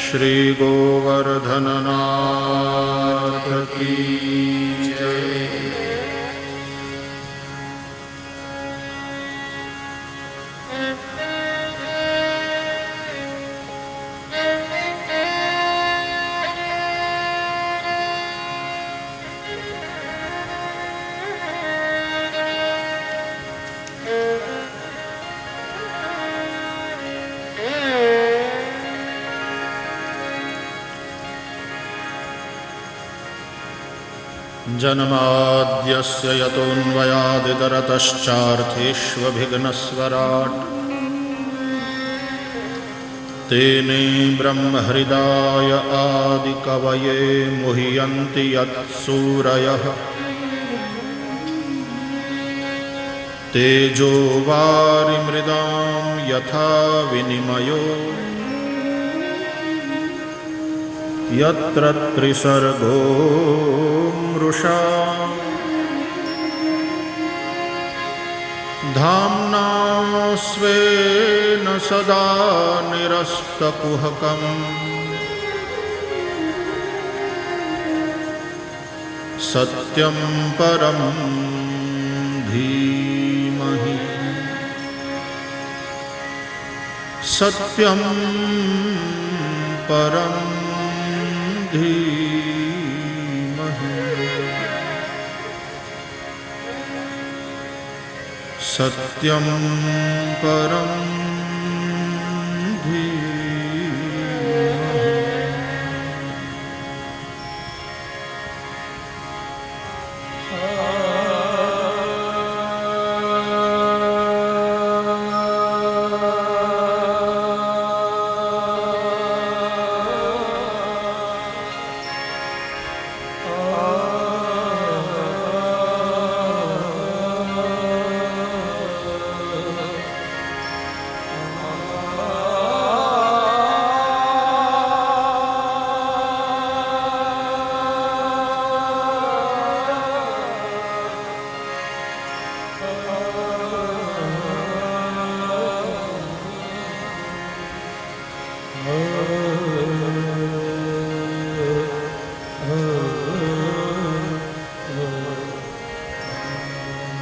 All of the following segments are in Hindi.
श्री गोवर्धननाथ की जय। जन्माद्यस्य यतोऽन्वयादितरतश्चार्थेष्वभिघ्नस्वराट् तेने ब्रह्महृदाय आदिकवये मुह्यन्ति यत्सूरयः तेजो वारिमृदां यथा विनिमयो यत्र त्रिसर्गो मृषा धाम्ना स्वेन सदा निरस्तकुहकम् सत्यं परं धीमहि सत्यं परं धीमहि सत्यं परं धीमहि।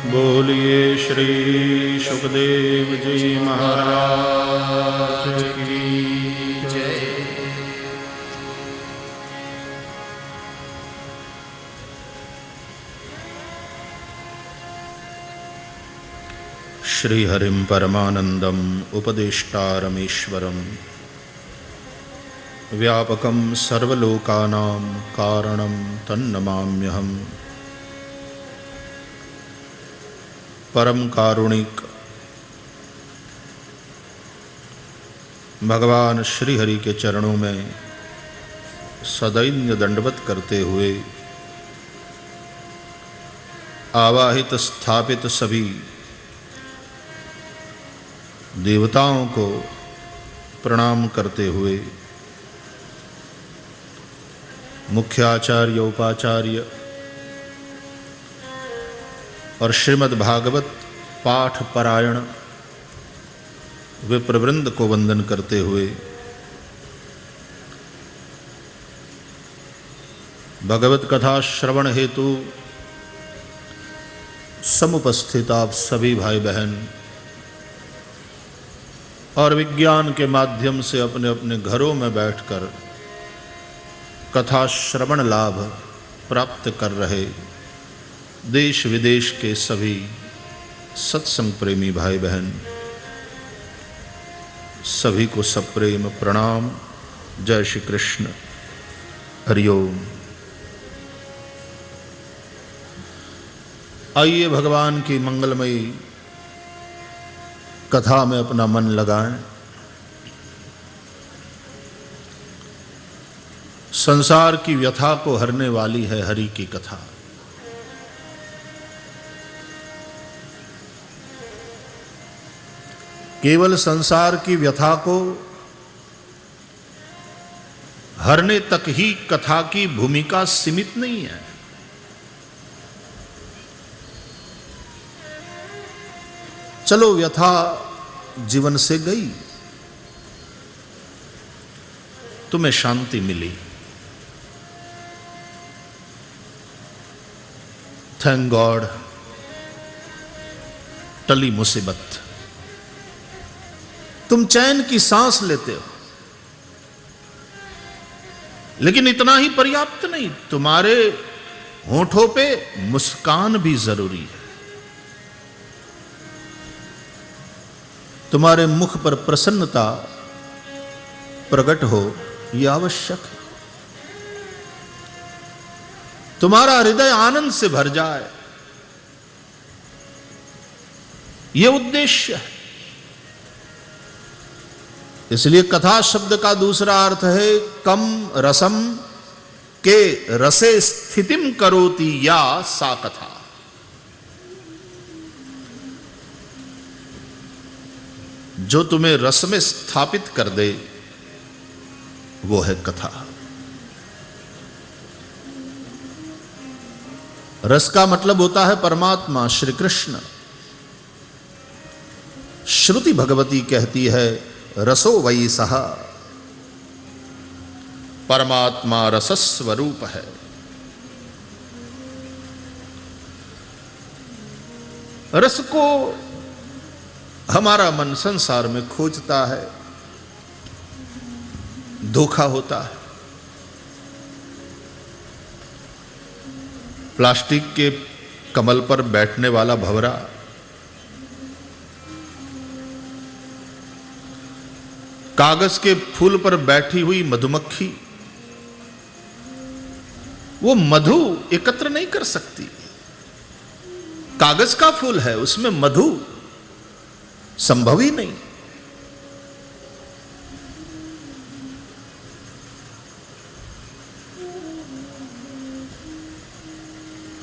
बोलिए श्री सुखदेव जी महाराज की जय। श्रीहरिं परमानंदम उपदेष्टारमीश्वरं व्यापकं सर्वलोकानां कारणं तन्नमाम्यहम्। परम कारुणिक भगवान श्री हरि के चरणों में सदैन्य दंडवत करते हुए आवाहित स्थापित सभी देवताओं को प्रणाम करते हुए मुख्य आचार्य उपाचार्य और श्रीमद् भागवत पाठ परायण विप्रवृंद को वंदन करते हुए भगवत कथा श्रवण हेतु समुपस्थित आप सभी भाई बहन और विज्ञान के माध्यम से अपने अपने घरों में बैठकर कथा श्रवण लाभ प्राप्त कर रहे देश विदेश के सभी सत्संग प्रेमी भाई बहन सभी को सप्रेम प्रणाम। जय श्री कृष्ण। हरिओम। आइए भगवान की मंगलमयी कथा में अपना मन लगाएं। संसार की व्यथा को हरने वाली है हरि की कथा। केवल संसार की व्यथा को हरने तक ही कथा की भूमिका सीमित नहीं है। चलो व्यथा जीवन से गई तुम्हें शांति मिली। थैंक गॉड, टली मुसीबत, तुम चैन की सांस लेते हो। लेकिन इतना ही पर्याप्त नहीं, तुम्हारे होठों पे मुस्कान भी जरूरी है। तुम्हारे मुख पर प्रसन्नता प्रकट हो, यह आवश्यक है। तुम्हारा हृदय आनंद से भर जाए, यह उद्देश्य है। इसलिए कथा शब्द का दूसरा अर्थ है कम रसम के रसे स्थितिम करोति या सा कथा। जो तुम्हें रस में स्थापित कर दे वो है कथा। रस का मतलब होता है परमात्मा श्री कृष्ण। श्रुति भगवती कहती है रसो वही सहा, परमात्मा रसस्वरूप है। रस को हमारा मन संसार में खोजता है, धोखा होता है। प्लास्टिक के कमल पर बैठने वाला भंवरा, कागज के फूल पर बैठी हुई मधुमक्खी, वो मधु एकत्र नहीं कर सकती। कागज का फूल है, उसमें मधु संभव ही नहीं।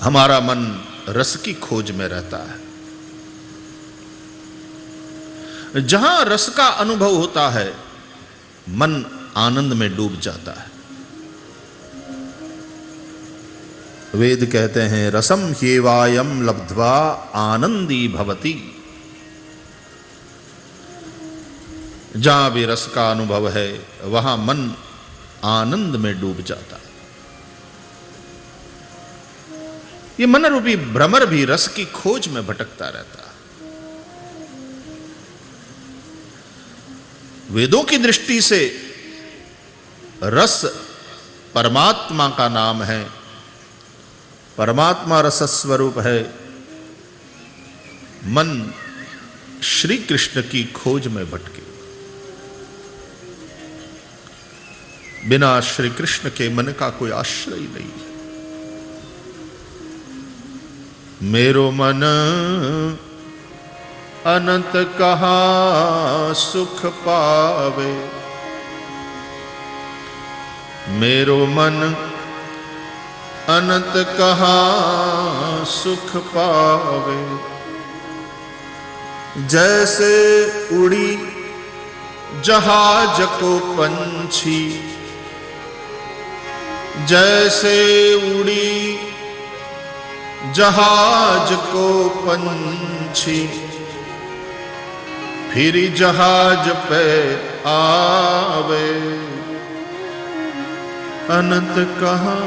हमारा मन रस की खोज में रहता है। जहां रस का अनुभव होता है मन आनंद में डूब जाता है। वेद कहते हैं रसम ह्येवायम लब्ध्वा आनंदी भवति। जहां भी रस का अनुभव है वहां मन आनंद में डूब जाता है। ये मन रूपी भ्रमर भी रस की खोज में भटकता रहता है। वेदों की दृष्टि से रस परमात्मा का नाम है, परमात्मा रस स्वरूप है। मन श्री कृष्ण की खोज में भटके। बिना श्री कृष्ण के मन का कोई आश्रय नहीं है। मेरो मन अनंत कहाँ सुख पावे, मेरो मन अनंत कहाँ सुख पावे। जैसे उड़ी जहाज को पंछी, जैसे उड़ी जहाज को पंछी, फिर जहाज पे आवे, अनंत कहाँ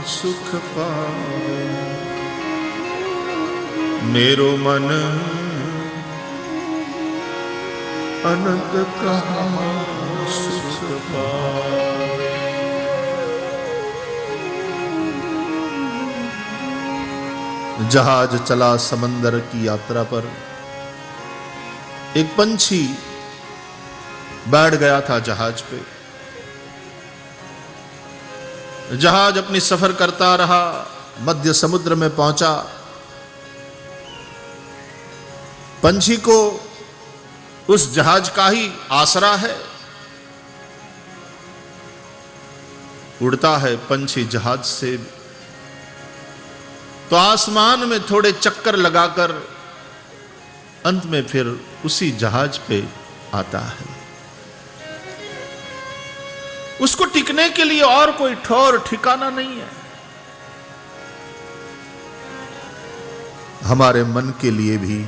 सुख पावे। मेरो मन अनंत कहाँ सुख पावे। जहाज चला समंदर की यात्रा पर। एक पंछी बैठ गया था जहाज पे। जहाज अपनी सफर करता रहा, मध्य समुद्र में पहुंचा। पंछी को उस जहाज का ही आसरा है। उड़ता है पंछी जहाज से, तो आसमान में थोड़े चक्कर लगाकर अंत में फिर उसी जहाज पे आता है। उसको टिकने के लिए और कोई ठौर ठिकाना नहीं है। हमारे मन के लिए भी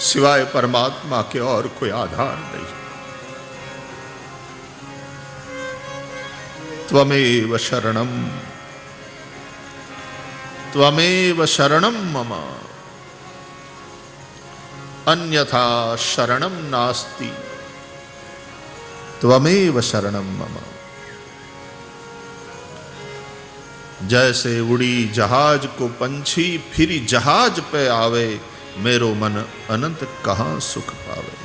सिवाय परमात्मा के और कोई आधार नहीं। त्वमेव शरणम मम अन्यथा शरणम नास्ति त्वमेव शरणम मम। जैसे उड़ी जहाज को पंछी फिरी जहाज पे आवे, मेरो मन अनंत कहां सुख पावे।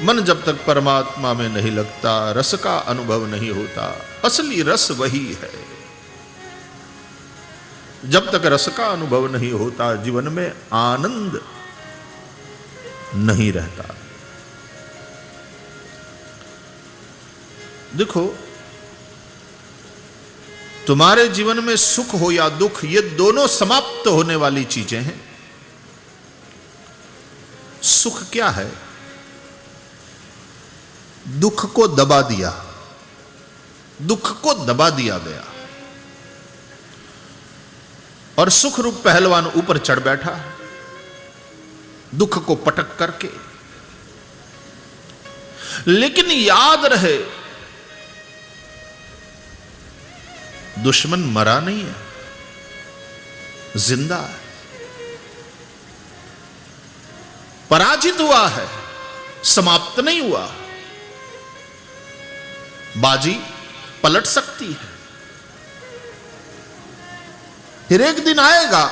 मन जब तक परमात्मा में नहीं लगता, रस का अनुभव नहीं होता। असली रस वही है। जब तक रस का अनुभव नहीं होता, जीवन में आनंद नहीं रहता। देखो, तुम्हारे जीवन में सुख हो या दुख, ये दोनों समाप्त होने वाली चीजें हैं। सुख क्या है? दुख को दबा दिया, दुख को दबा दिया गया और सुख रूप पहलवान ऊपर चढ़ बैठा दुख को पटक करके। लेकिन याद रहे, दुश्मन मरा नहीं है, जिंदा है, पराजित हुआ है, समाप्त नहीं हुआ। बाजी पलट सकती है। फिर एक दिन आएगा,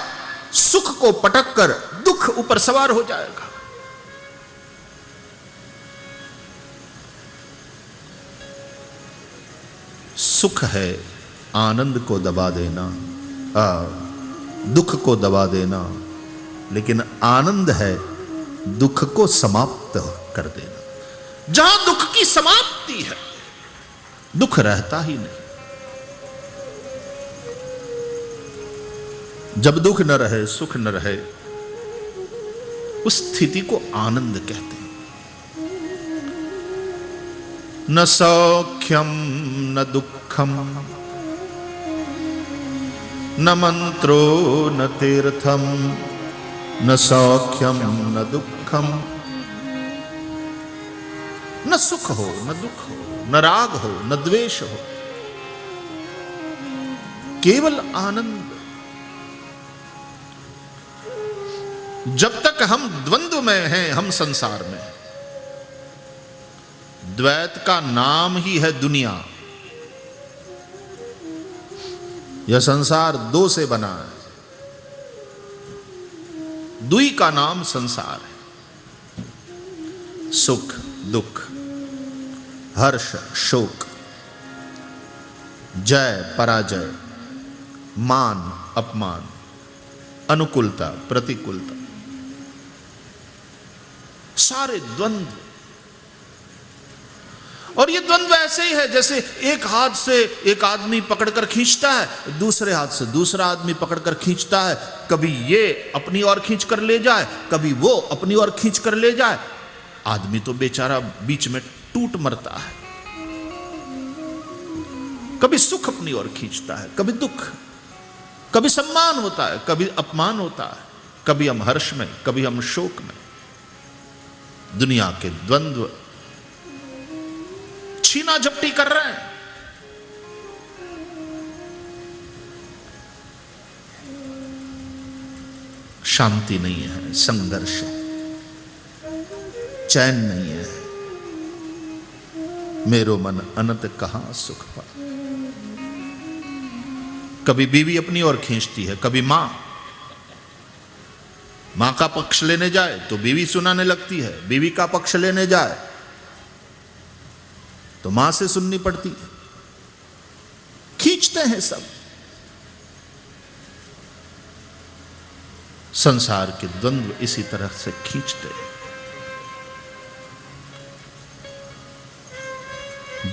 सुख को पटक कर दुख ऊपर सवार हो जाएगा। सुख है आनंद को दबा देना, दुख को दबा देना, लेकिन आनंद है दुख को समाप्त कर देना। जहां दुख की समाप्ति है, दुख रहता ही नहीं। जब दुख न रहे, सुख न रहे, उस स्थिति को आनंद कहते हैं। न सौख्यम न दुखम, न मंत्रो न तीर्थम, न सौख्यम न दुखम। न सुख हो न दुख हो, न राग हो न द्वेष हो, केवल आनंद। जब तक हम द्वंद्व में हैं, हम संसार में हैं। द्वैत का नाम ही है दुनिया। यह संसार दो से बना है। दुई का नाम संसार है। सुख दुख, हर्ष शोक, जय पराजय, मान अपमान, अनुकूलता प्रतिकूलता, सारे द्वंद्व। और ये द्वंद्व ऐसे ही है जैसे एक हाथ से एक आदमी पकड़कर खींचता है, दूसरे हाथ से दूसरा आदमी पकड़कर खींचता है। कभी ये अपनी ओर खींच कर ले जाए, कभी वो अपनी ओर खींच कर ले जाए। आदमी तो बेचारा बीच में टूट मरता है। कभी सुख अपनी ओर खींचता है, कभी दुख, कभी सम्मान होता है, कभी अपमान होता है, कभी हम हर्ष में, कभी हम शोक में। दुनिया के द्वंद्व छीना झपटी कर रहे हैं। शांति नहीं है, संघर्ष है, चैन नहीं है। मेरो मन अनंत कहां सुख पा। कभी बीवी अपनी ओर खींचती है, कभी मां का पक्ष लेने जाए तो बीवी सुनाने लगती है, बीवी का पक्ष लेने जाए तो मां से सुननी पड़ती है। खींचते हैं सब। संसार के द्वंद्व इसी तरह से खींचते हैं।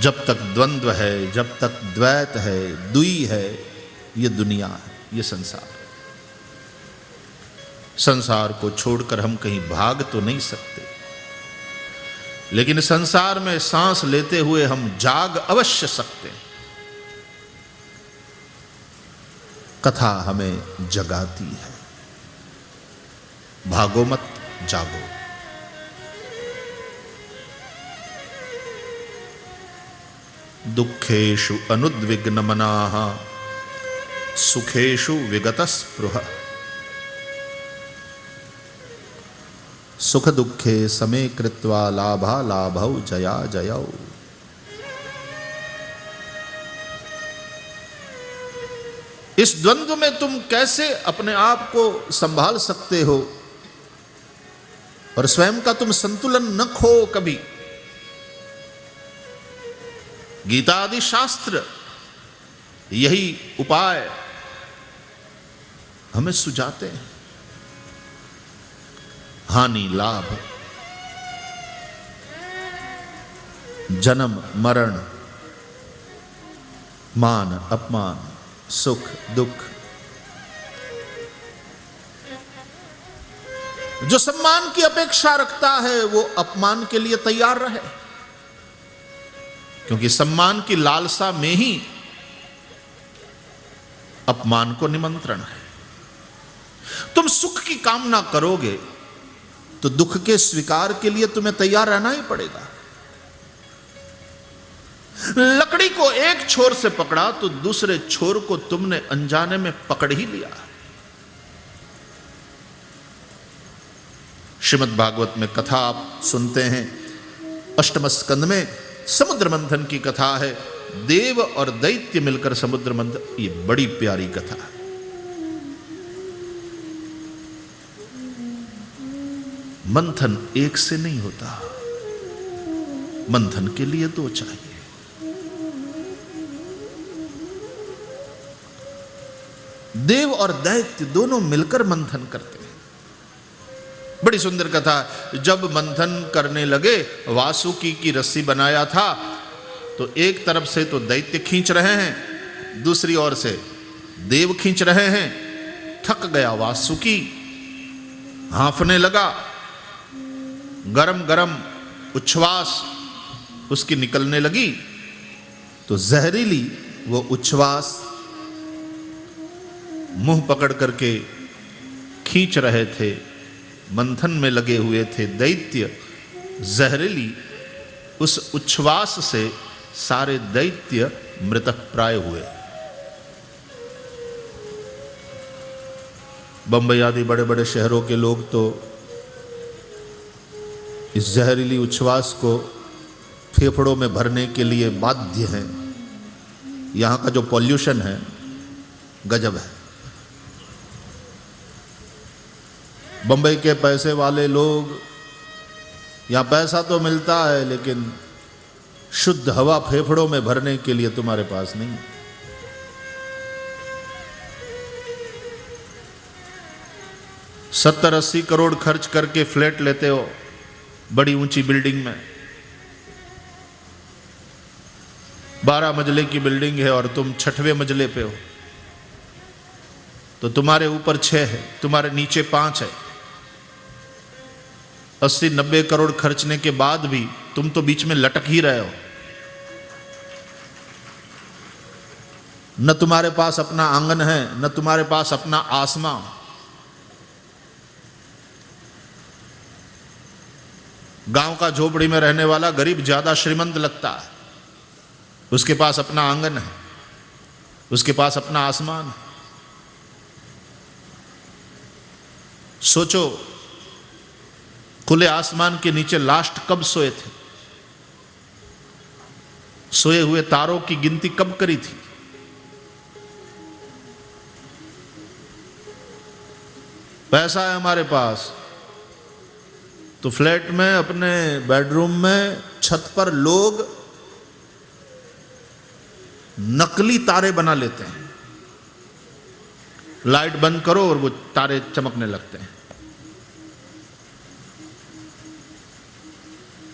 जब तक द्वंद्व है, जब तक द्वैत है, दुई है, ये दुनिया है, ये संसार। संसार को छोड़कर हम कहीं भाग तो नहीं सकते, लेकिन संसार में सांस लेते हुए हम जाग अवश्य सकते हैं। कथा हमें जगाती है। भागो मत, जागो। दुखेषु अनुद्विग्नमनाः सुखेषु विगतस्पृह। सुख दुखे समे कृत्वा लाभा लाभौ जया जयौ। इस द्वंद्व में तुम कैसे अपने आप को संभाल सकते हो और स्वयं का तुम संतुलन न खो कभी। गीता आदि शास्त्र यही उपाय हमें सुझाते हैं। हानि लाभ, जन्म मरण, मान अपमान, सुख दुख। जो सम्मान की अपेक्षा रखता है वो अपमान के लिए तैयार रहे, क्योंकि सम्मान की लालसा में ही अपमान को निमंत्रण है। तुम सुख की कामना करोगे तो दुख के स्वीकार के लिए तुम्हें तैयार रहना ही पड़ेगा। लकड़ी को एक छोर से पकड़ा तो दूसरे छोर को तुमने अनजाने में पकड़ ही लिया। श्रीमद् भागवत में कथा आप सुनते हैं, अष्टम स्कंद में समुद्र मंथन की कथा है। देव और दैत्य मिलकर समुद्र मंथन, ये बड़ी प्यारी कथा है। मंथन एक से नहीं होता, मंथन के लिए दो चाहिए। देव और दैत्य दोनों मिलकर मंथन करते हैं। बड़ी सुंदर कथा। जब मंथन करने लगे, वासुकी की रस्सी बनाया था तो एक तरफ से तो दैत्य खींच रहे हैं, दूसरी ओर से देव खींच रहे हैं। थक गया वासुकी, हांफने लगा। गरम गरम उच्छ्वास उसकी निकलने लगी तो जहरीली वो उच्छ्वास मुंह पकड़ करके खींच रहे थे, मंथन में लगे हुए थे दैत्य। जहरीली उस उच्छ्वास से सारे दैत्य मृतक प्राय हुए। बंबई आदि बड़े बड़े शहरों के लोग तो इस जहरीली उच्छ्वास को फेफड़ों में भरने के लिए बाध्य हैं। यहाँ का जो पॉल्यूशन है गजब है। बंबई के पैसे वाले लोग, यहाँ पैसा तो मिलता है लेकिन शुद्ध हवा फेफड़ों में भरने के लिए तुम्हारे पास नहीं। 70-80 करोड़ खर्च करके फ्लैट लेते हो बड़ी ऊंची बिल्डिंग में, 12 मंजिले की बिल्डिंग है और तुम 6वें मंजिले पे हो, तो तुम्हारे ऊपर 6 है, तुम्हारे नीचे 5 है। 80-90 करोड़ खर्चने के बाद भी तुम तो बीच में लटक ही रहे हो। न तुम्हारे पास अपना आंगन है, न तुम्हारे पास अपना आसमां। गांव का झोपड़ी में रहने वाला गरीब ज्यादा श्रीमंत लगता है, उसके पास अपना आंगन है, उसके पास अपना आसमान है। सोचो, खुले आसमान के नीचे लास्ट कब सोए थे? सोए हुए तारों की गिनती कब करी थी? पैसा है हमारे पास तो फ्लैट में, अपने बेडरूम में, छत पर लोग नकली तारे बना लेते हैं। लाइट बंद करो और वो तारे चमकने लगते हैं।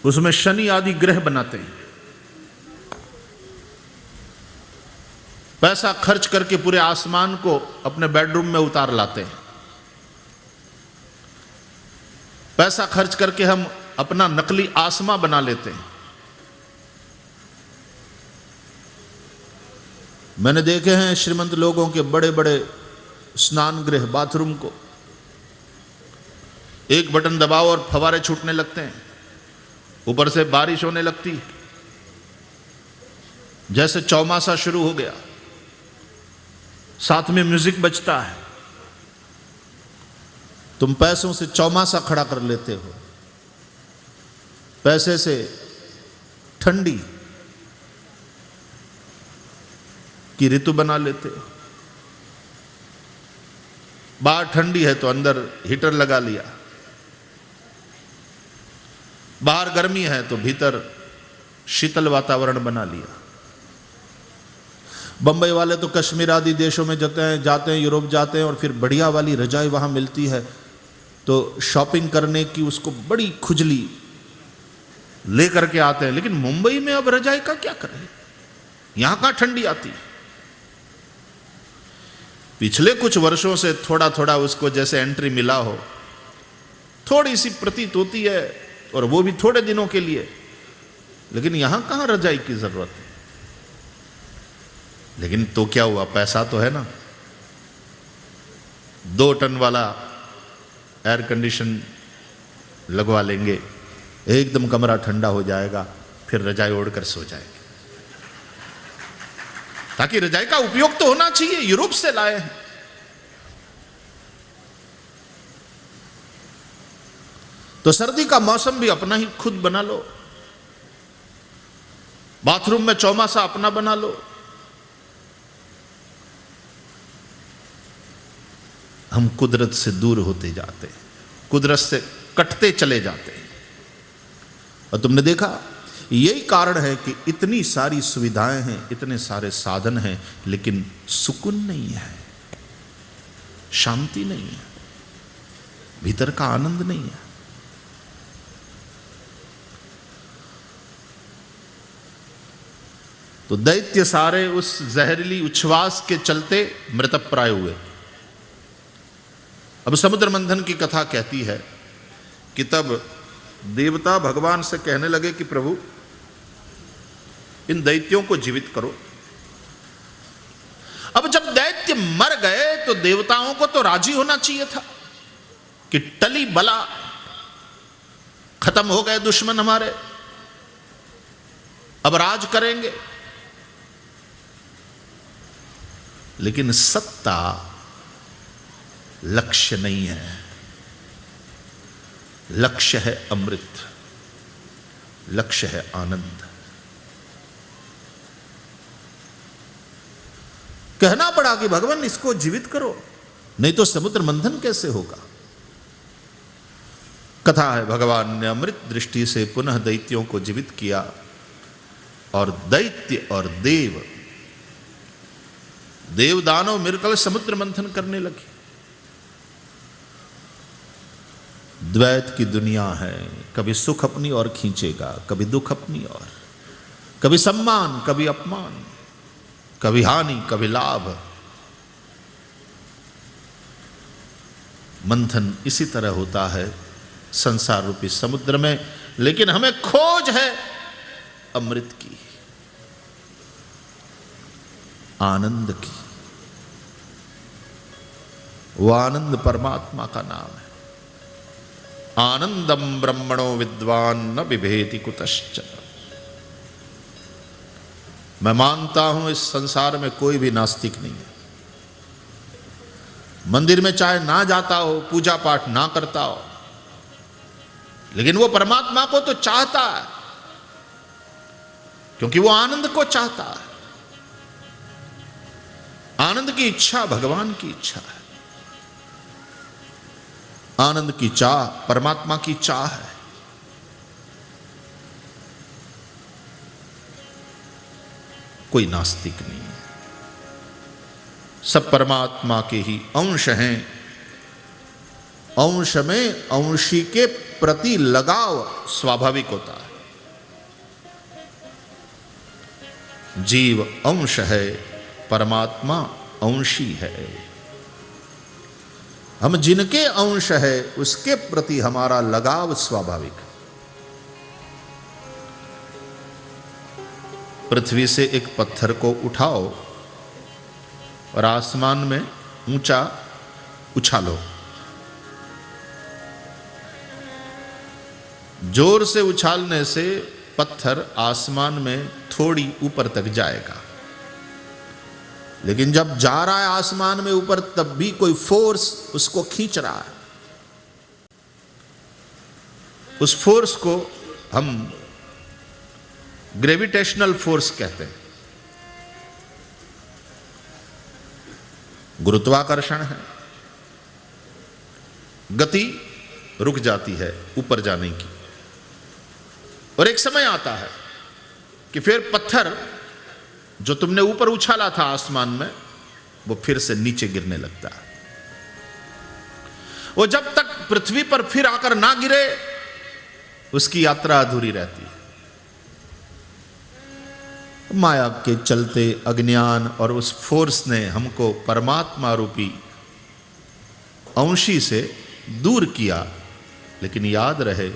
उसमें शनि आदि ग्रह बनाते हैं। पैसा खर्च करके पूरे आसमान को अपने बेडरूम में उतार लाते हैं। पैसा खर्च करके हम अपना नकली आसमां बना लेते हैं। मैंने देखे हैं श्रीमंत लोगों के बड़े बड़े स्नान गृह, बाथरूम को एक बटन दबाओ और फवारे छूटने लगते हैं, ऊपर से बारिश होने लगती। जैसे चौमासा शुरू हो गया, साथ में म्यूजिक बजता है, तुम पैसों से चौमासा खड़ा कर लेते हो, पैसे से ठंडी की ऋतु बना लेते हो। बाहर ठंडी है तो अंदर हीटर लगा लिया, बाहर गर्मी है तो भीतर शीतल वातावरण बना लिया। बंबई वाले तो कश्मीर आदि देशों में जाते हैं, यूरोप जाते हैं और फिर बढ़िया वाली रजाई वहां मिलती है तो शॉपिंग करने की उसको बड़ी खुजली लेकर के आते हैं। लेकिन मुंबई में अब रजाई का क्या करें, यहां कहां ठंडी आती है। पिछले कुछ वर्षों से थोड़ा थोड़ा उसको जैसे एंट्री मिला हो, थोड़ी सी प्रतीत होती है, और वो भी थोड़े दिनों के लिए। लेकिन यहां कहां रजाई की जरूरत है। लेकिन तो क्या हुआ, पैसा तो है ना, 2 टन वाला एयर कंडीशन लगवा लेंगे, एकदम कमरा ठंडा हो जाएगा, फिर रजाई ओढ़कर सो जाएंगे। ताकि रजाई का उपयोग तो होना चाहिए, यूरोप से लाए हैं। तो सर्दी का मौसम भी अपना ही खुद बना लो, बाथरूम में चौमासा अपना बना लो। हम कुदरत से दूर होते जाते हैं, कुदरत से कटते चले जाते हैं। और तुमने देखा, यही कारण है कि इतनी सारी सुविधाएं हैं, इतने सारे साधन हैं, लेकिन सुकून नहीं है, शांति नहीं है, भीतर का आनंद नहीं है। तो दैत्य सारे उस जहरीली उच्छ्वास के चलते मृतप्राय हुए। अब समुद्र मंथन की कथा कहती है कि तब देवता भगवान से कहने लगे कि प्रभु, इन दैत्यों को जीवित करो। अब जब दैत्य मर गए तो देवताओं को तो राजी होना चाहिए था कि टली बला, खत्म हो गए दुश्मन हमारे, अब राज करेंगे। लेकिन सत्ता लक्ष्य नहीं है, लक्ष्य है अमृत, लक्ष्य है आनंद। कहना पड़ा कि भगवान इसको जीवित करो, नहीं तो समुद्र मंथन कैसे होगा। कथा है, भगवान ने अमृत दृष्टि से पुनः दैत्यों को जीवित किया और दैत्य और देव दानव मिलकर समुद्र मंथन करने लगे। द्वैत की दुनिया है, कभी सुख अपनी ओर खींचेगा, कभी दुख अपनी ओर, कभी सम्मान कभी अपमान, कभी हानि कभी लाभ। मंथन इसी तरह होता है संसार रूपी समुद्र में। लेकिन हमें खोज है अमृत की, आनंद की। वो आनंद परमात्मा का नाम है। आनंदम ब्रह्मणो विद्वान न बिभेति कुतश्चन। मैं मानता हूं इस संसार में कोई भी नास्तिक नहीं है। मंदिर में चाहे ना जाता हो, पूजा पाठ ना करता हो, लेकिन वो परमात्मा को तो चाहता है, क्योंकि वो आनंद को चाहता है। आनंद की इच्छा भगवान की इच्छा है, आनंद की चाह परमात्मा की चाह है। कोई नास्तिक नहीं है, सब परमात्मा के ही अंश हैं। अंश में अंशी के प्रति लगाव स्वाभाविक होता है। जीव अंश है, परमात्मा अंशी है। हम जिनके अंश है उसके प्रति हमारा लगाव स्वाभाविक है। पृथ्वी से एक पत्थर को उठाओ और आसमान में ऊंचा उछालो, जोर से उछालने से पत्थर आसमान में थोड़ी ऊपर तक जाएगा, लेकिन जब जा रहा है आसमान में ऊपर, तब भी कोई फोर्स उसको खींच रहा है। उस फोर्स को हम ग्रेविटेशनल फोर्स कहते हैं। गुरुत्वाकर्षण है, गति रुक जाती है ऊपर जाने की, और एक समय आता है कि फिर पत्थर जो तुमने ऊपर उछाला था आसमान में, वो फिर से नीचे गिरने लगता है। वो जब तक पृथ्वी पर फिर आकर ना गिरे, उसकी यात्रा अधूरी रहती है। माया के चलते अज्ञान और उस फोर्स ने हमको परमात्मा रूपी अंशी से दूर किया, लेकिन याद रहे,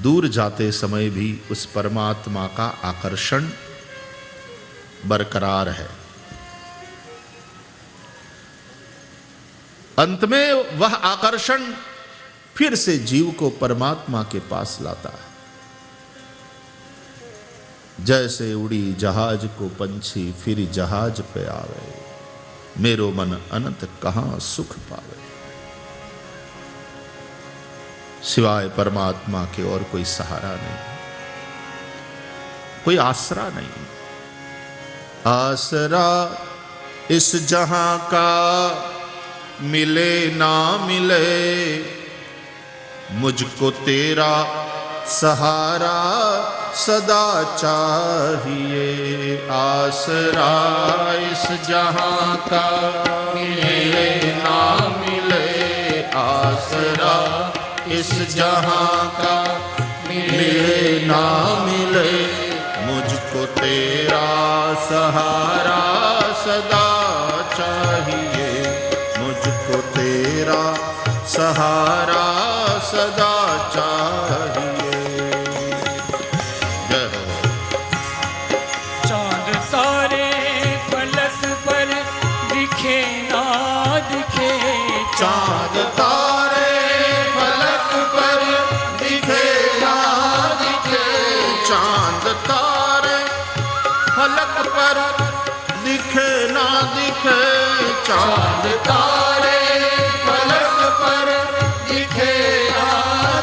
दूर जाते समय भी उस परमात्मा का आकर्षण बरकरार है। अंत में वह आकर्षण फिर से जीव को परमात्मा के पास लाता है। जैसे उड़ी जहाज को पंछी फिर जहाज पे आवे, मेरो मन अनंत कहां सुख पावे। सिवाय परमात्मा के और कोई सहारा नहीं, कोई आसरा नहीं। आसरा इस जहां का मिले ना मिले, मुझको तेरा सहारा सदा चाहिए। आसरा इस जहां का मिले ना मिले, आसरा इस जहां का मिले ना मिले, मुझको तेरा सहारा सदा चाहिए। मुझको तेरा सहारा सदा चाहिए। चांद तारे फलक पर दिखे ना दिखे, चांद तारे फलक पर दिखे ना दिखे, चांद तारे फलक पर दिखे ना दिखे, चांद तारे फलक पर दिखे ना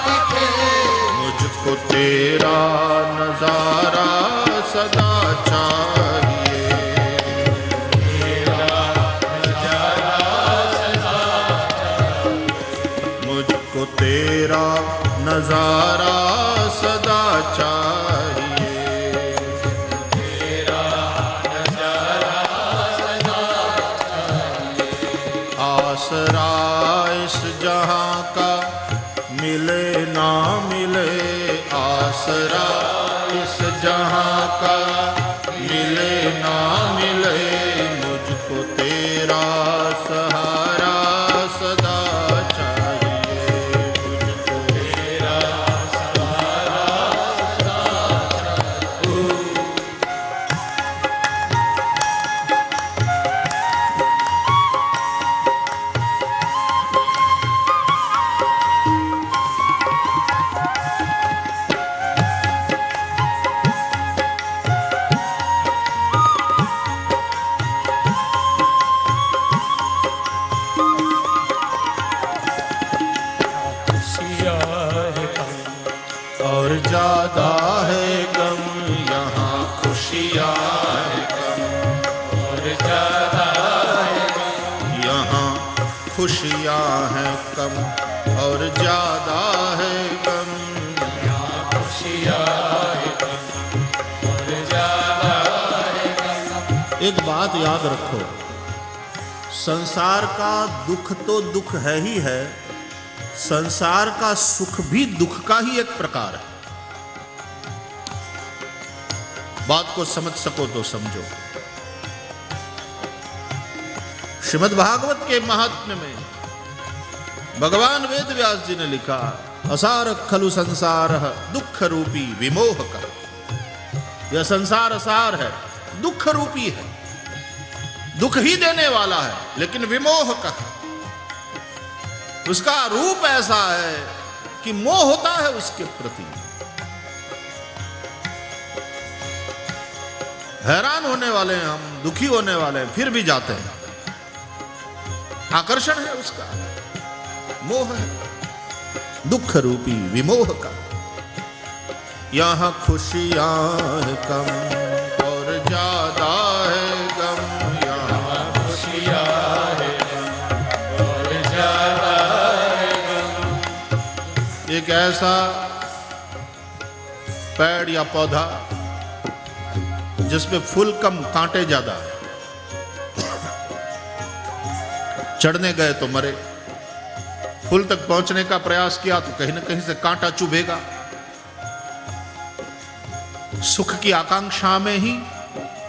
दिखे, मुझको तेरा नजारा सदा चाहिए। तेरा नजारा सदा चाहिए, मुझको तेरा नजारा सदा चाहिए। तेरा नजारा सदा चाहिए। आसरा इस जहां का मिले ना मिले, आसरा इस जहां का मिले ना मिले, मुझको तेरा सहारा सदा चाहिए। मुझको तेरा सहारा सदा चाहिए। और ज्यादा है गम यहाँ खुशियाँ है कम, और ज्यादा है गम यहाँ खुशियाँ हैं कम, और ज्यादा है गम यहाँ खुशियाँ है कम, और ज्यादा है गम। एक बात याद रखो, संसार का दुख तो दुख है ही है, संसार का सुख भी दुख का ही एक प्रकार है। बात को समझ सको तो समझो। श्रीमद् भागवत के महात्म्य में भगवान वेद व्यास जी ने लिखा, असार खलु संसार दुख रूपी विमोह का। यह संसार असार है, दुख रूपी है, दुख ही देने वाला है, लेकिन विमोह का। उसका रूप ऐसा है कि मोह होता है उसके प्रति। हैरान होने वाले हैं हम, दुखी होने वाले हैं, फिर भी जाते हैं। आकर्षण है उसका, मोह है, दुख रूपी विमोह का। यहां खुशियां है कम और ज्यादा है गम, यहां खुशियां है कम और ज्यादा है गम। एक ऐसा पेड़ या पौधा जिसमें फूल कम कांटे ज्यादा, चढ़ने गए तो मरे, फूल तक पहुंचने का प्रयास किया तो कहीं ना कहीं से कांटा चुभेगा। सुख की आकांक्षा में ही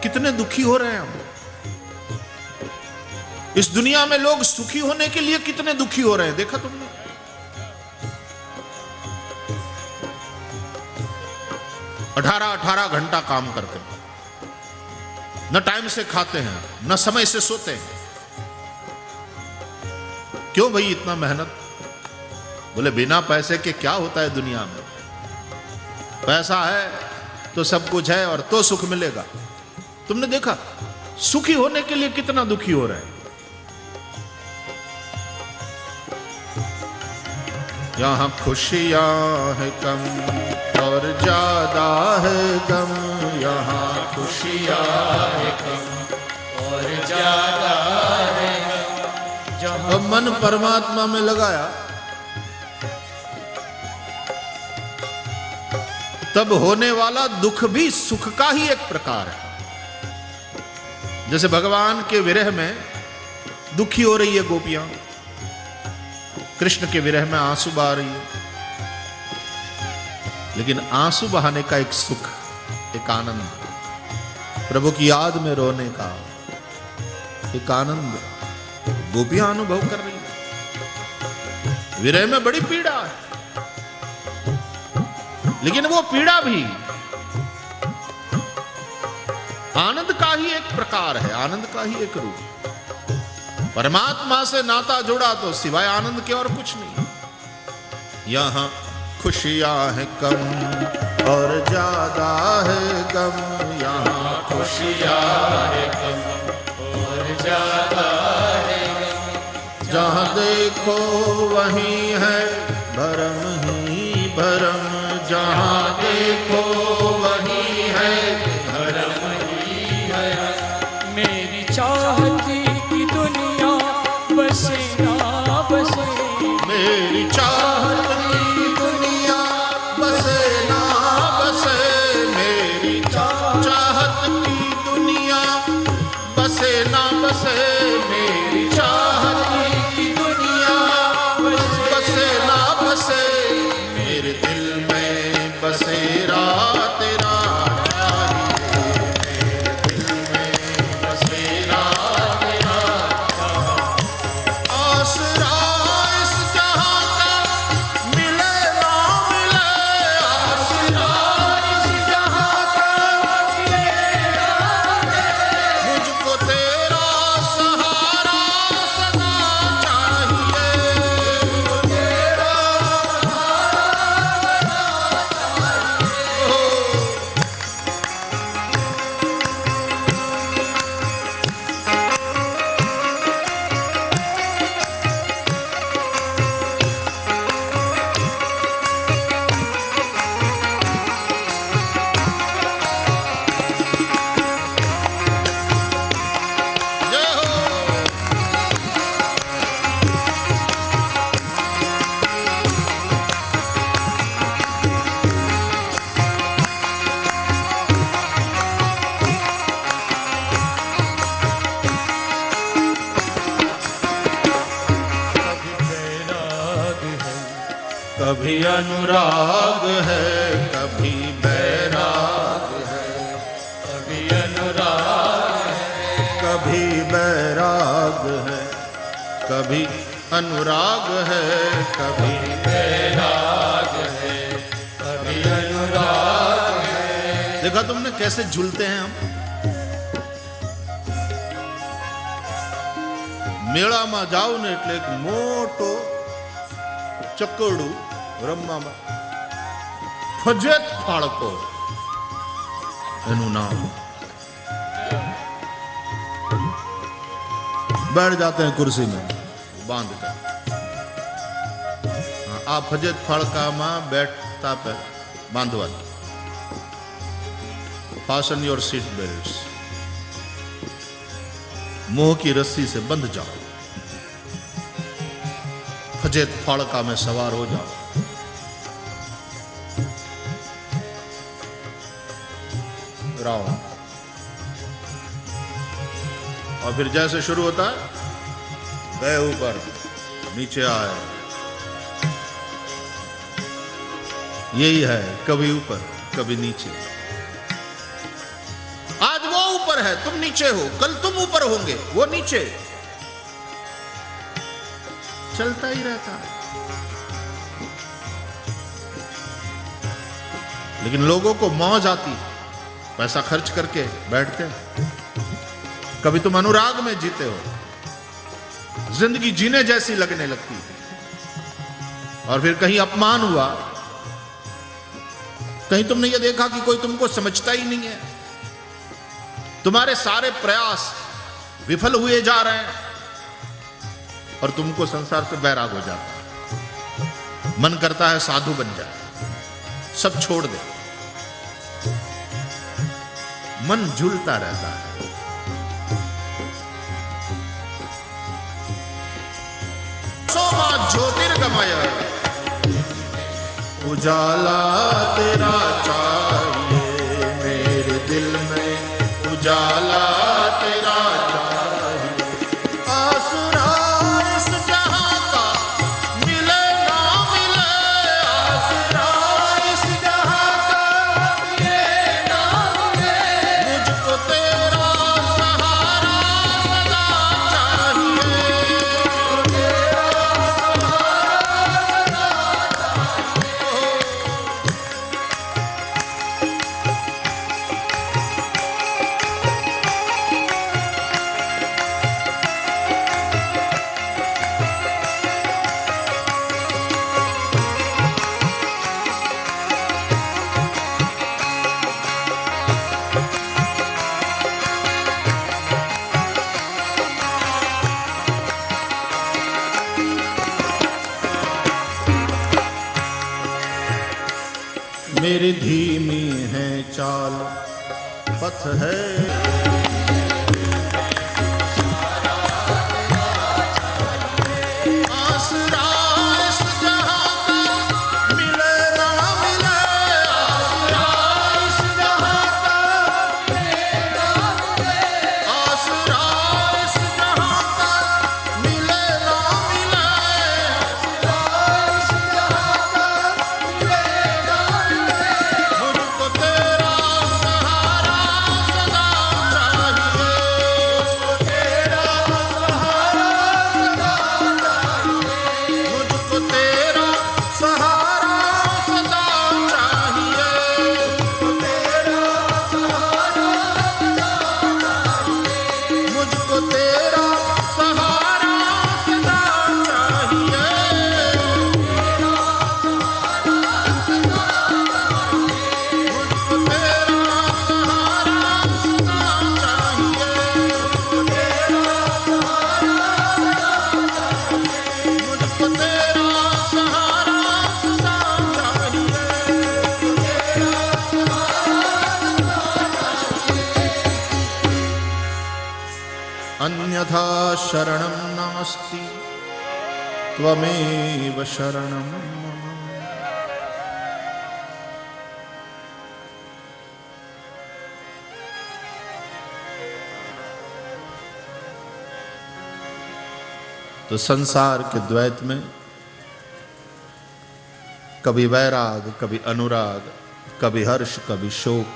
कितने दुखी हो रहे हैं हम। इस दुनिया में लोग सुखी होने के लिए कितने दुखी हो रहे हैं, देखा तुमने? अठारह घंटा काम करते हैं, न टाइम से खाते हैं, न समय से सोते हैं। क्यों भाई इतना मेहनत? बोले बिना पैसे के क्या होता है दुनिया में, पैसा है तो सब कुछ है और तो सुख मिलेगा। तुमने देखा सुखी होने के लिए कितना दुखी हो रहे हैं। यहां खुशियां है कम और ज्यादा है गम, यहां खुशियां है कम और ज्यादा है गम। जब मन परमात्मा में लगाया तब होने वाला दुख भी सुख का ही एक प्रकार है। जैसे भगवान के विरह में दुखी हो रही है गोपियां, कृष्ण के विरह में आंसू बहा रही है, लेकिन आंसू बहाने का एक सुख, एक आनंद, प्रभु की याद में रोने का एक आनंद गोपियां अनुभव कर रही है। विरह में बड़ी पीड़ा है, लेकिन वो पीड़ा भी आनंद का ही एक प्रकार है, आनंद का ही एक रूप। परमात्मा से नाता जुड़ा तो सिवाय आनंद के और कुछ नहीं। यहां खुशियां है कम और ज्यादा है गम, यहां खुशियां है कम और ज्यादा है गम। जहां देखो वहीं है भरम ही भरम, जहां देखो वहीं है भरम ही है। मेरी चाहती की दुनिया बसे ना बसे, मेरी चाहत की दुनिया बसे ना बसे, मेरी चाहत की दुनिया बसे ना बसे, मेरी चाहत की दुनिया बसे ना बसे। मेरे दिल में बसेरा तेरा चाहिए, मेरे दिल में बसेरा तेरा आसरा इस जहां का मिले ना मिले, आसरा इस जहां का मिले ना मिले। मुझको तेरा सहारा सदा चाहिए, मुझको तेरा जय हो। कभी अनुराग है, कभी बैराग है, कभी अनुराग है, कभी बैराग है, कभी अनुराग है, कभी बैराग है, कभी अनुराग है। देखा तुमने कैसे झूलते हैं हम। મેળામાં જાવ ને એટલે એક મોટો ચકરડું રમવામાં ફજેત ફાળકો એનું નામ, बैठ जाते हैं कुर्सी में बांध कर। आप फजत फड़का मां बैठता पर बांधवा, फासन योर सीट बेल्ट्स, मोह की रस्सी से बंध जाओ, फजत फड़का में सवार हो जाओ। राउंड, और फिर जैसे शुरू होता है, गए ऊपर नीचे आए, यही है, कभी ऊपर कभी नीचे। आज वो ऊपर है, तुम नीचे हो, कल तुम ऊपर होंगे, वो नीचे, चलता ही रहता है। लेकिन लोगों को मौज आती, पैसा खर्च करके बैठते हैं। कभी तुम अनुराग में जीते हो, जिंदगी जीने जैसी लगने लगती है, और फिर कहीं अपमान हुआ, कहीं तुमने ये देखा कि कोई तुमको समझता ही नहीं है, तुम्हारे सारे प्रयास विफल हुए जा रहे हैं, और तुमको संसार से बैराग हो जाता है। मन करता है साधु बन जाए, सब छोड़ दे, मन झूलता रहता है। सोमा ज्योतिर्गमय, उजाला तेरा चाहिए, मेरे दिल में उजाला तेरा चाहिए। आसरा इस जहां का मिले ना मिले, आसरा इस जहां का मिले ना मिले, मुझको तेरा सहारा सदा चाहिए। मेरी धीमी है चाल, पथ है आसरा इस जहां का मिले ना मिले, आसरा इस जहां का मिले ना मिले, आसरा इस जहां का मिले ना मिले, आसरा इस जहां का मिले ना मिले, मुझको तेरा सहारा सदा चाहिए, मुझको तेरा सहारा सदा चाहिए, मुझको तेरा सहारा सदा चाहिए, मुझको तेरा सहारा सदा चाहिए, मुझको तेरा सहारा सदा चाहिए, मुझको तेरा सहारा सदा चाहिए। अन्यथा शरणं नास्ति त्वमेव शरणं मम। तो संसार के द्वैत में कभी वैराग, कभी अनुराग, कभी हर्ष, कभी शोक,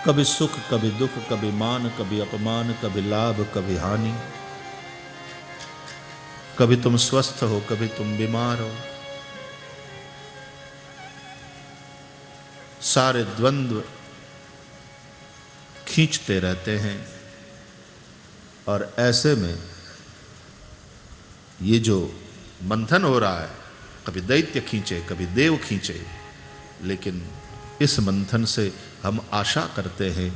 कभी सुख, कभी दुख, कभी मान, कभी अपमान, कभी लाभ, कभी हानि, कभी तुम स्वस्थ हो, कभी तुम बीमार हो, सारे द्वंद्व खींचते रहते हैं। और ऐसे में ये जो मंथन हो रहा है, कभी दैत्य खींचे, कभी देव खींचे, लेकिन इस मंथन से हम आशा करते हैं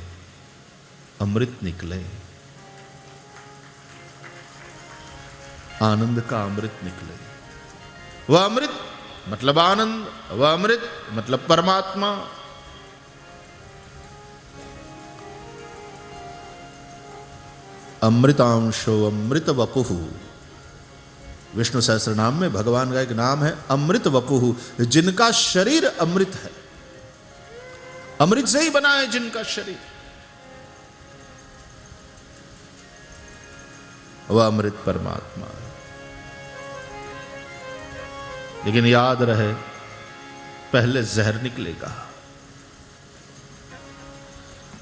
अमृत निकले। आनंद का अमृत निकले। वह अमृत मतलब आनंद, वह अमृत मतलब परमात्मा। अमृतांशो अमृत वपुः, विष्णु सहस्त्र नाम में भगवान का एक नाम है अमृत वपुः, जिनका शरीर अमृत है। अमृत से ही बना है जिनका शरीर, वह अमृत परमात्मा है। लेकिन याद रहे, पहले जहर निकलेगा।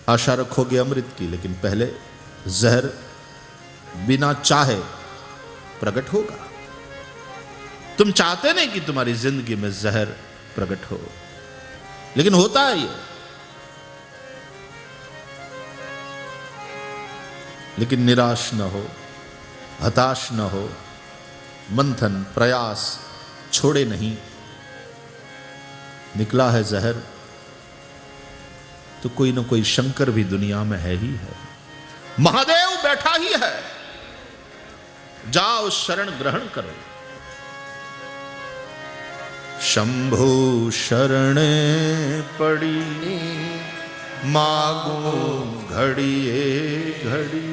आशा रखोगे अमृत की, लेकिन पहले जहर बिना चाहे प्रकट होगा। तुम चाहते नहीं कि तुम्हारी जिंदगी में जहर प्रकट हो, लेकिन होता है ये। लेकिन निराश न हो, हताश न हो, मंथन प्रयास छोड़े नहीं। निकला है जहर तो कोई ना कोई शंकर भी दुनिया में है ही है, महादेव बैठा ही है। जाओ शरण ग्रहण करो। शंभु शरणे पड़ी मागो घड़िए घड़ी,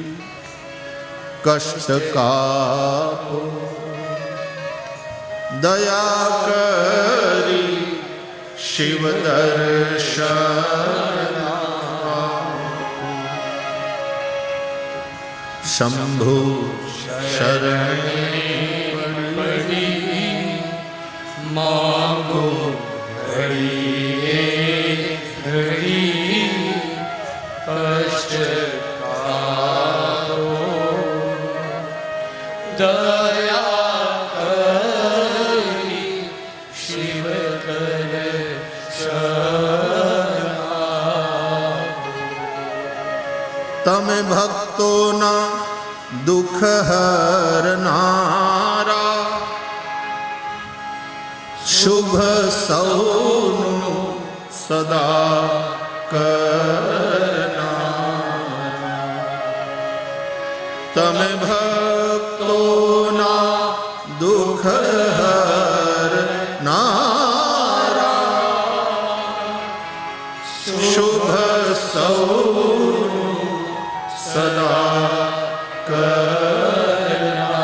कष्ट कापो दया करी शिव दर्शन। शंभु शरणे पड़ी मांगो घड़िए घड़ी, कष्ट कापो दया करी शिव दर्शन। तमे भक्तो ना दुख हरनारा, शुभ सौनु सदा करना। तमे भक्तो ना दुख हरनारा, शुभ सौनु सदा करना।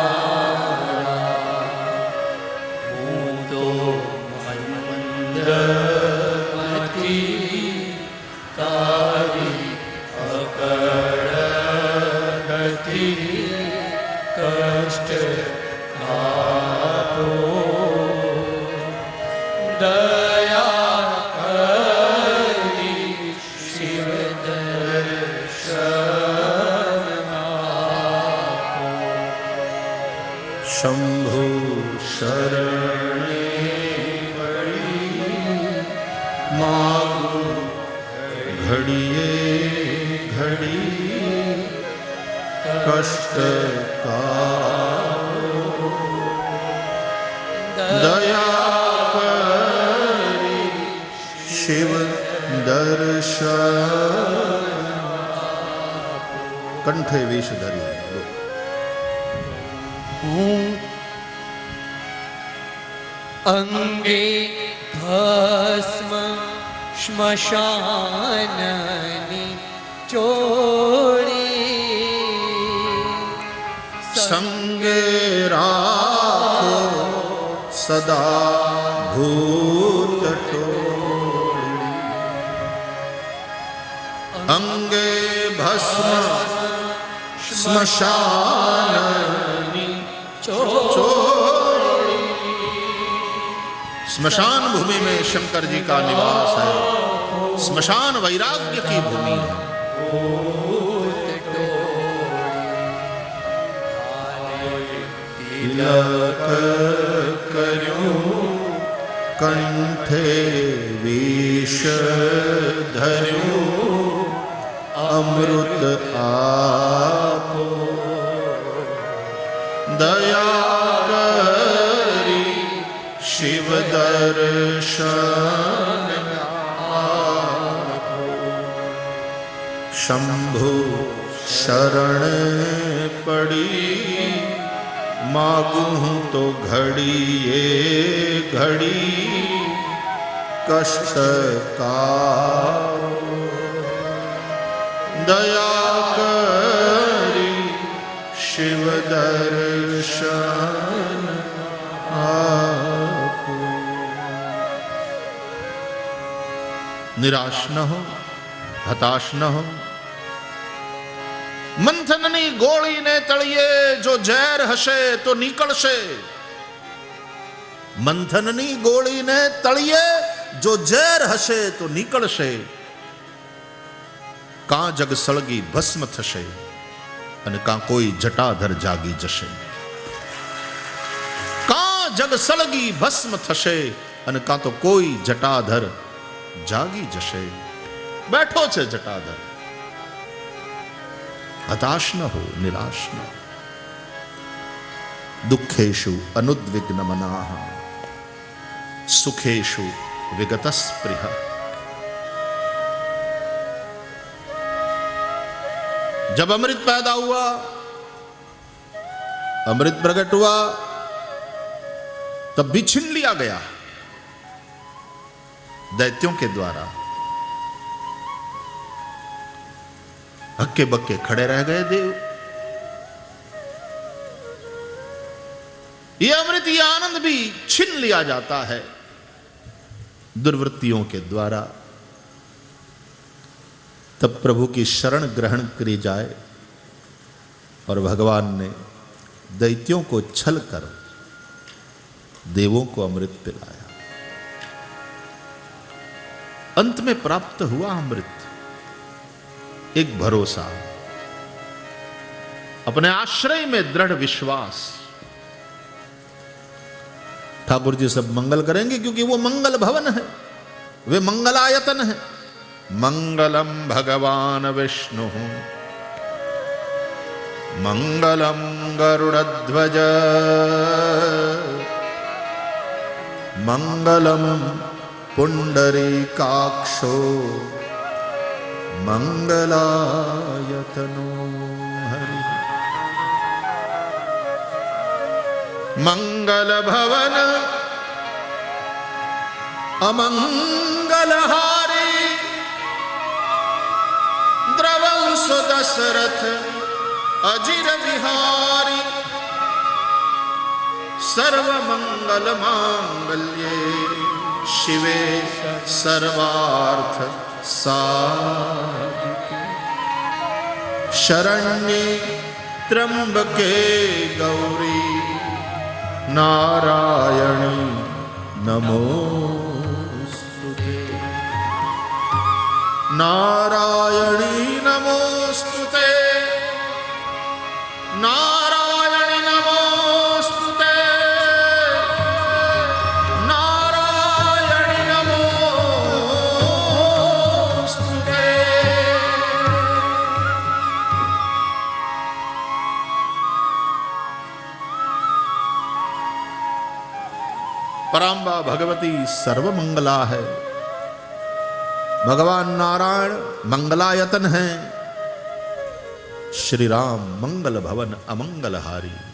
हूँ तो मंदमती तारी अकड़ गति, कष्ट कापो दया करी शिव दर्शन। शंभु शरणे पड़ी मागो घड़िए घड़ी, कष्ट कापो दया करी शिव दर्शन। कंठे वेश धरी अंगे भस्म श्मशाननि चोरी, संगे राखो सदा भूत टोली। अंगे भस्म श्मशाननि चोरी। स्मशान भूमि में शंकर जी का निवास है। स्मशान वैराग्य की भूमि है। तिलक करूं कंठे विष धरूं, अमृत आपो दया करी शिव दर्शन आपो। शंभु शरण पड़ी मागूं तो घड़ी ये घड़ी कष्ट का, दया करी शिव दर्शन आपको। निराश न हो, हताश न हो। मंथननी गोળી ने तळिए जो ઝેર હશે તો નીકળશે। મંથનની ગોળીને તળિયે જો ઝેર હશે તો નીકળશે। કાં જગ સળગી ભસ્મ થશે અને કાં કોઈ જટાધર જાગી જશે। કાં જગ સળગી ભસ્મ થશે અને કાં તો કોઈ જટાધર જાગી જશે। બેઠો છે જટાધર। हताश न हो, निराश न हो। दुखेषु अनुद्विग्न मनाः, सुखेषु विगतस्पृह। जब अमृत पैदा हुआ, अमृत प्रकट हुआ, तब भी छीन लिया गया दैत्यों के द्वारा। हक्के बक्के खड़े रह गए देव। ये अमृत, ये आनंद भी छीन लिया जाता है दुर्वृत्तियों के द्वारा। तब प्रभु की शरण ग्रहण करी जाए और भगवान ने दैत्यों को छल कर देवों को अमृत पिलाया। अंत में प्राप्त हुआ अमृत। एक भरोसा, अपने आश्रय में दृढ़ विश्वास। ठाकुर जी सब मंगल करेंगे क्योंकि वो मंगल भवन है, वे मंगलायतन है। मंगलम भगवान विष्णु, मंगलम गरुड़ध्वज, मंगलम पुंडरीकाक्षो, मंगलायतनो हरि। मंगल भवन अमंगलहारी, द्रवंश दशरथ अजिर विहारी। सर्वमंगल मांगल्ये शिवे सर्वार्थ साधिके। शरण्ये त्र्यंबके गौरी, नारायणी नमोस्तुते। नारायणी नमोस्तुते, नारायणी नमोस्तुते, नारायणी नमोस्तुते। पराम्बा भगवती सर्वमंगला है। भगवान नारायण मंगलायतन हैं। श्री राम मंगल भवन अमंगलहारी।